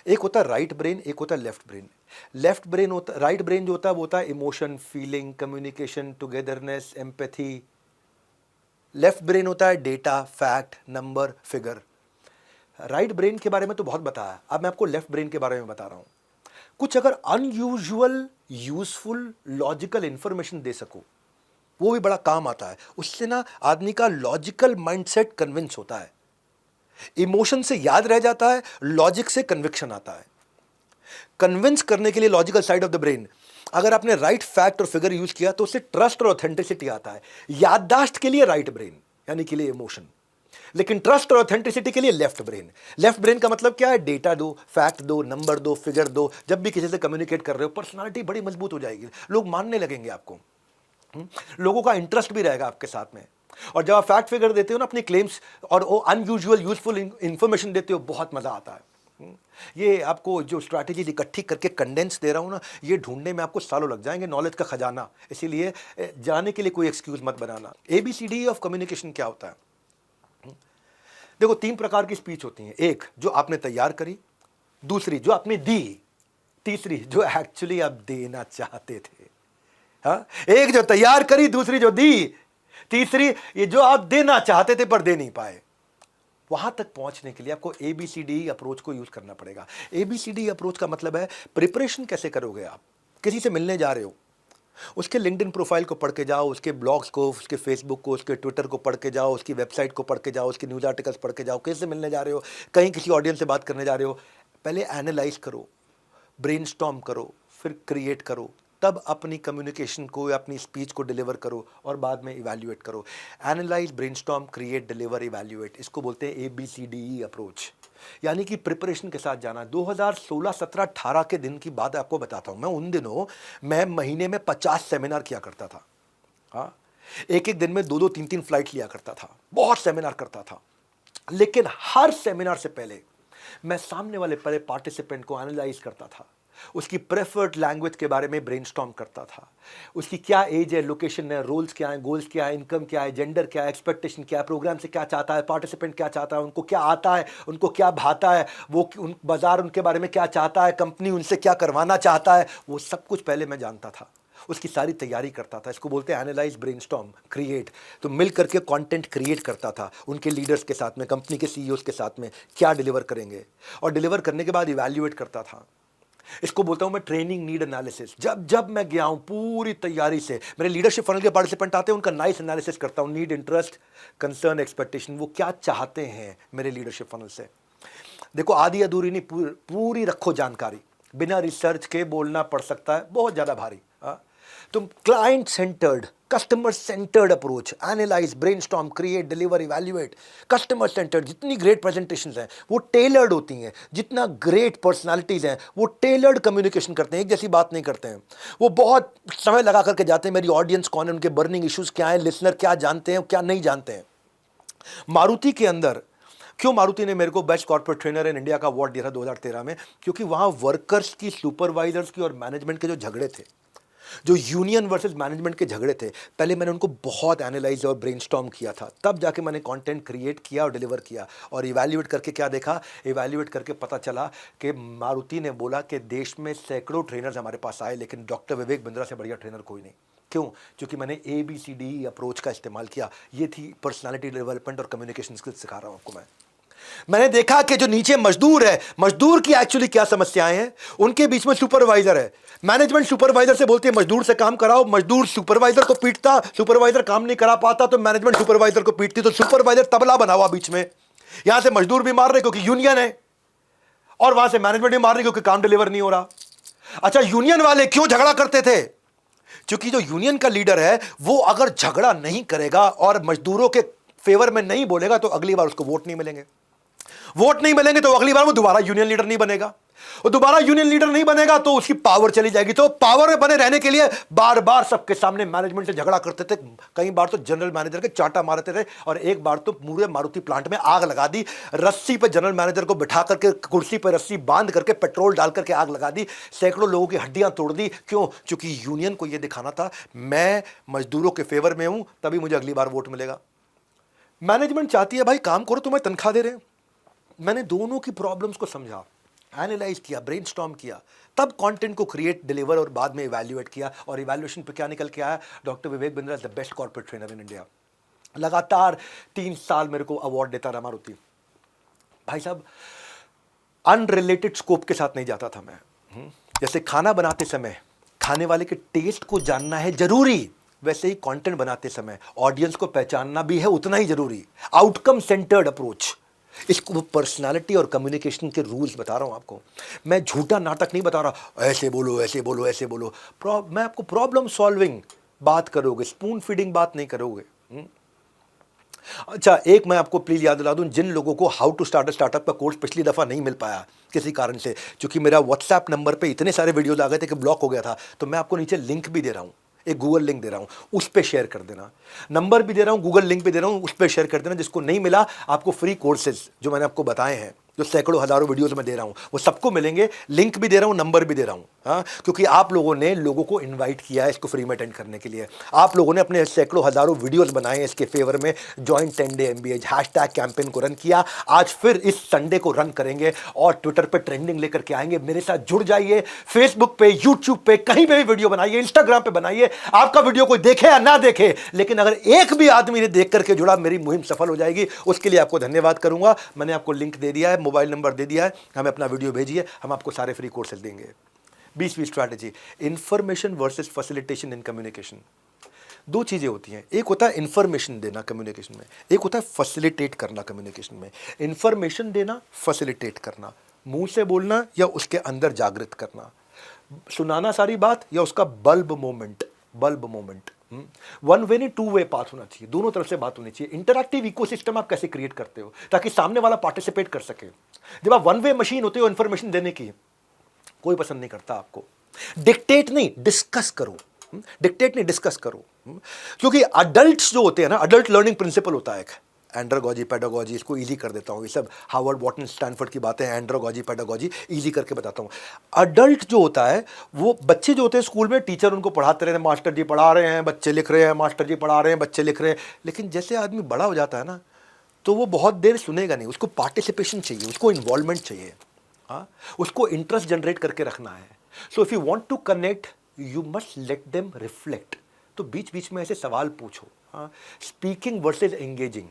एक होता है राइट ब्रेन, एक होता है लेफ्ट ब्रेन। लेफ्ट ब्रेन होता, राइट ब्रेन जो होता है वो होता है emotion, feeling, communication, togetherness, empathy. Left brain होता है data, fact, number, figure. Right brain के बारे में तो बहुत बताया, अब मैं आपको लेफ्ट ब्रेन के बारे में बता रहा हूं। कुछ अगर अनयूजुअल, यूजफुल, लॉजिकल इंफॉर्मेशन दे सको, वो भी बड़ा काम आता है। उससे ना आदमी का लॉजिकल माइंडसेट कन्विंस होता है, इमोशन से याद रह जाता है, लॉजिक से कन्विक्शन आता है। कन्विंस करने के लिए logical side of the brain, अगर आपने राइट फैक्ट और फिगर यूज किया तो उससे ट्रस्ट और ऑथेंटिसिटी आता है। याददाश्त के लिए राइट ब्रेन यानी के लिए इमोशन, लेकिन ट्रस्ट और ऑथेंटिसिटी के लिए लेफ्ट ब्रेन। लेफ्ट ब्रेन का मतलब क्या है? डेटा दो, फैक्ट दो, नंबर दो, फिगर दो। जब भी किसी से कम्युनिकेट कर रहे हो, पर्सनालिटी बड़ी मजबूत हो जाएगी, लोग मानने लगेंगे आपको, लोगों का इंटरेस्ट भी रहेगा आपके साथ में। और जब आप फैक्ट फिगर देते हो ना अपनी क्लेम्स, और वो अनयूजुअल यूजफुल इंफॉर्मेशन देते हो, बहुत मजा आता है। ये आपको जो स्ट्रैटेजी इकट्ठी करके कंडेंस दे रहा हूं ना, ये ढूंढने में आपको सालों लग जाएंगे, नॉलेज का खजाना। इसीलिए जाने के लिए कोई एक्सक्यूज मत बनाना। एबीसीडी ऑफ कम्युनिकेशन क्या होता है? देखो, 3 प्रकार की स्पीच होती है। एक जो आपने तैयार करी, दूसरी जो आपने दी, तीसरी जो एक्चुअली आप देना चाहते थे। हाँ, एक जो तैयार करी, दूसरी जो दी, तीसरी ये जो आप देना चाहते थे पर दे नहीं पाए। वहां तक पहुंचने के लिए आपको एबीसीडी अप्रोच को यूज करना पड़ेगा। एबीसीडी अप्रोच का मतलब है प्रिपरेशन कैसे करोगे। आप किसी से मिलने जा रहे हो, उसके लिंक्डइन प्रोफाइल को पढ़ के जाओ, उसके ब्लॉग्स को, उसके फेसबुक को, उसके ट्विटर को पढ़ के जाओ, उसकी वेबसाइट को पढ़ के जाओ, उसके न्यूज़ आर्टिकल्स पढ़ के जाओ। किसी से मिलने जा रहे हो, कहीं किसी ऑडियंस से बात करने जा रहे हो, पहले एनालाइज करो, ब्रेनस्टॉर्म करो, फिर क्रिएट करो, तब अपनी कम्युनिकेशन को या अपनी स्पीच को डिलीवर करो, और बाद में इवैल्यूएट करो। Analyse, brainstorm, create, deliver, evaluate, इसको बोलते हैं ABCDE अप्रोच, यानी कि प्रिपरेशन के साथ जाना। 2016, 17, 18 के दिन की बात आपको बताता हूं। मैं उन दिनों मैं महीने में 50 सेमिनार किया करता था। हाँ, एक एक दिन में 2-2, 3-3 फ्लाइट लिया करता था, बहुत सेमिनार करता था। लेकिन हर सेमिनार से पहले मैं सामने वाले पहले पार्टिसिपेंट को एनालाइज करता था, उसकी प्रेफर्ड लैंग्वेज के बारे में ब्रेनस्टॉर्म करता था, उसकी क्या एज है, लोकेशन है, रोल्स क्या है, गोल्स क्या है, इनकम क्या है, जेंडर क्या है, एक्सपेक्टेशन क्या है, प्रोग्राम से क्या चाहता है, पार्टिसिपेंट क्या चाहता है, उनको क्या आता है, उनको क्या भाता है, वो उन बाजार उनके बारे में क्या चाहता है, कंपनी उनसे क्या करवाना चाहता है, वो सब कुछ पहले मैं जानता था, उसकी सारी तैयारी करता था। इसको बोलते हैं एनालाइज, ब्रेनस्टॉर्म, क्रिएट। तो मिल करके कंटेंट क्रिएट करता था उनके लीडर्स के साथ में, कंपनी के सीईओज के साथ में, क्या डिलीवर करेंगे, और डिलीवर करने के बाद इवैल्यूएट करता था। इसको बोलता हूं मैं ट्रेनिंग नीड एनालिसिस। जब जब मैं गया हूं पूरी तैयारी से, मेरे लीडरशिप फनल के पार्टिसिपेंट आते हैं, उनका नाइस एनालिसिस करता हूं, नीड, इंटरेस्ट, कंसर्न, एक्सपेक्टेशन, वो क्या चाहते हैं मेरे लीडरशिप फनल से। देखो, आधी अधूरी नहीं, पूरी रखो जानकारी। बिना रिसर्च के बोलना पड़ सकता है बहुत ज्यादा भारी। तुम client centred, customer centred approach, analyse, brainstorm, create, deliver, evaluate, customer centred. जितनी ग्रेट प्रेजेंटेशंस हैं वो टेलर्ड होती हैं, जितना ग्रेट पर्सनालिटीज हैं वो टेलर्ड कम्युनिकेशन करते हैं, एक जैसी बात नहीं करते हैं। वो बहुत समय लगा करके जाते हैं, मेरी ऑडियंस कौन है, उनके बर्निंग इश्यूज क्या है, लिसनर क्या जानते हैं क्या नहीं जानते हैं। मारुति के अंदर क्यों मारुति ने मेरे को best corporate trainer in India का अवार्ड दिया था 2013 में? क्योंकि वहां वर्कर्स की, सुपरवाइजर्स की और मैनेजमेंट के जो झगड़े थे, जो यूनियन वर्सेस मैनेजमेंट के झगड़े थे, पहले मैंने उनको बहुत एनालाइज और ब्रेनस्टॉर्म किया था, तब जाके मैंने कंटेंट क्रिएट किया और डिलीवर किया। और इवैल्यूएट करके क्या देखा? इवैल्यूएट करके पता चला कि मारुति ने बोला कि देश में सैकड़ों ट्रेनर्स हमारे पास आए, लेकिन डॉक्टर विवेक बिंद्रा से बढ़िया ट्रेनर कोई नहीं। क्यों? क्योंकि मैंने ABCD अप्रोच का इस्तेमाल किया। ये थी पर्सनालिटी डेवलपमेंट और कम्युनिकेशन स्किल्स सिखा रहा हूं आपको मैं। मैंने देखा कि जो नीचे मजदूर है, मजदूर की एक्चुअली क्या समस्याएं हैं, उनके बीच में सुपरवाइजर है। मैनेजमेंट सुपरवाइजर से बोलती है मजदूर से काम कराओ, मजदूर सुपरवाइजर को पीटता, सुपरवाइजर काम नहीं करा पाता तो मैनेजमेंट सुपरवाइजर को पीटती। तो सुपरवाइजर तबला बना हुआ बीच में, यहां से मजदूर भी मार रहे क्योंकि यूनियन है, और वहां से मैनेजमेंट भी मार रही क्योंकि काम डिलीवर नहीं हो रहा। अच्छा, यूनियन वाले क्यों झगड़ा करते थे? क्योंकि जो यूनियन का लीडर है वो अगर झगड़ा नहीं करेगा और मजदूरों के फेवर में नहीं बोलेगा तो अगली बार उसको वोट नहीं मिलेंगे। वोट नहीं मिलेंगे तो अगली बार वो दोबारा यूनियन लीडर नहीं बनेगा, और दोबारा यूनियन लीडर नहीं बनेगा तो उसकी पावर चली जाएगी। तो पावर में बने रहने के लिए बार बार सबके सामने मैनेजमेंट से झगड़ा करते थे। कई बार तो जनरल मैनेजर के चाटा मारते थे, और एक बार तो पूरे मारुति प्लांट में आग लगा दी। रस्सी पे जनरल मैनेजर को बिठा करके, कुर्सी पे रस्सी बांध करके, पेट्रोल डाल करके आग लगा दी। सैकड़ों लोगों की हड्डियां तोड़ दी। क्यों? क्योंकि यूनियन को यह दिखाना था मैं मजदूरों के फेवर में हूं, तभी मुझे अगली बार वोट मिलेगा। मैनेजमेंट चाहती है भाई काम करो, तुम्हें तनख्वाह दे रहे हैं। मैंने दोनों की प्रॉब्लम्स को समझा। एनालाइज किया, ब्रेनस्टॉर्म किया, तब कंटेंट को क्रिएट, डिलीवर और बाद में इवैल्यूएट किया। और इवैल्यूएशन पे क्या निकल के आया? Doctor Vivek Bindra is the best corporate trainer in India. लगातार 3 साल मेरे को अवार्ड देता रहा मारुति। भाई साहब, अनरिलेटेड स्कोप के साथ नहीं जाता था मैं। जैसे खाना बनाते समय खाने वाले के टेस्ट को जानना है जरूरी, वैसे ही कंटेंट बनाते समय ऑडियंस को पहचानना भी है उतना ही जरूरी। आउटकम सेंटर्ड अप्रोच, इसको पर्सनालिटी और कम्युनिकेशन के रूल्स बता रहा हूं आपको। मैं झूठा नाटक नहीं बता रहा, ऐसे बोलो ऐसे बोलो ऐसे बोलो। मैं आपको प्रॉब्लम सॉल्विंग बात करोगे, स्पून फीडिंग बात नहीं करोगे। अच्छा, एक मैं आपको प्लीज याद दिला दूं, जिन लोगों को how to start a startup का कोर्स पिछली दफा नहीं मिल पाया किसी कारण से, क्योंकि मेरा व्हाट्सएप नंबर पे इतने सारे वीडियोस आ गए थे कि ब्लॉक हो गया था, तो मैं आपको नीचे लिंक भी दे रहा हूं, एक गूगल लिंक दे रहा हूं, उस पर शेयर कर देना। नंबर भी दे रहा हूं, गूगल लिंक भी दे रहा हूं, उस पर शेयर कर देना। जिसको नहीं मिला, आपको फ्री कोर्सेज जो मैंने आपको बताए हैं, जो सैकड़ों हजारों वीडियोस में दे रहा हूं, वो सबको मिलेंगे। लिंक भी दे रहा हूं, नंबर भी दे रहा हूं। हाँ, क्योंकि आप लोगों ने लोगों को इनवाइट किया है इसको फ्री में अटेंड करने के लिए। आप लोगों ने अपने सैकड़ों हजारों वीडियोस बनाए हैं इसके फेवर में। Join 10 day MBA hashtag campaign को रन किया। आज फिर इस संडे को रन करेंगे और ट्विटर पे ट्रेंडिंग लेकर के आएंगे। मेरे साथ जुड़ जाइए। फेसबुक पे, यूट्यूब पे, कहीं पे भी वीडियो बनाइए, इंस्टाग्राम पे बनाइए। आपका वीडियो कोई देखे या ना देखे, लेकिन अगर एक भी आदमी ने देख करके जुड़ा, मेरी मुहिम सफल हो जाएगी। उसके लिए आपको धन्यवाद करूंगा। मैंने आपको लिंक दे दिया है, मोबाइल नंबर दे दिया है, हमें अपना वीडियो भेजिए, हम आपको सारे फ्री कोर्सेज देंगे। 20वीं strategy, information versus facilitation in communication. दो चीजें होती हैं, एक होता है इंफॉर्मेशन देना कम्युनिकेशन में, एक होता है फैसिलिटेट करना कम्युनिकेशन में। इंफॉर्मेशन देना, फैसिलिटेट करना, मुंह से बोलना या उसके अंदर जागृत करना, सुनाना सारी बात या उसका बल्ब मोमेंट। वन वे नहीं, 2 वे पाथ होना चाहिए, दोनों तरफ से बात होनी चाहिए। इंटरैक्टिव इकोसिस्टम आप कैसे क्रिएट करते हो ताकि सामने वाला पार्टिसिपेट कर सके। जब आप वन वे मशीन होते हो इंफॉर्मेशन देने की, कोई पसंद नहीं करता आपको। डिक्टेट नहीं, डिस्कस करो। डिक्टेट नहीं, डिस्कस करो। क्योंकि अडल्ट्स जो होते हैं ना, अडल्ट लर्निंग प्रिंसिपल होता है एक, एंड्रोगॉजी, पेडागॉजी, इसको इजी कर देता हूँ। ये सब हार्वर्ड, वॉटन, स्टैनफोर्ड की बातें हैं। एंड्रोगॉजी, पेडागॉजी इजी करके बताता हूँ। अडल्ट जो होता है, वो बच्चे जो होते हैं स्कूल में, टीचर उनको पढ़ाते रहते हैं, मास्टर जी पढ़ा रहे हैं, बच्चे लिख रहे हैं, मास्टर जी पढ़ा रहे हैं, बच्चे लिख रहे हैं। लेकिन जैसे आदमी बड़ा हो जाता है ना, तो वो बहुत देर सुनेगा नहीं, उसको पार्टिसिपेशन चाहिए, उसको इन्वॉल्वमेंट चाहिए। हाँ, उसको इंटरेस्ट जनरेट करके रखना है। So if you want to connect, you must let them reflect. तो बीच बीच में ऐसे सवाल पूछो। हाँ, स्पीकिंग वर्सेस एंगेजिंग।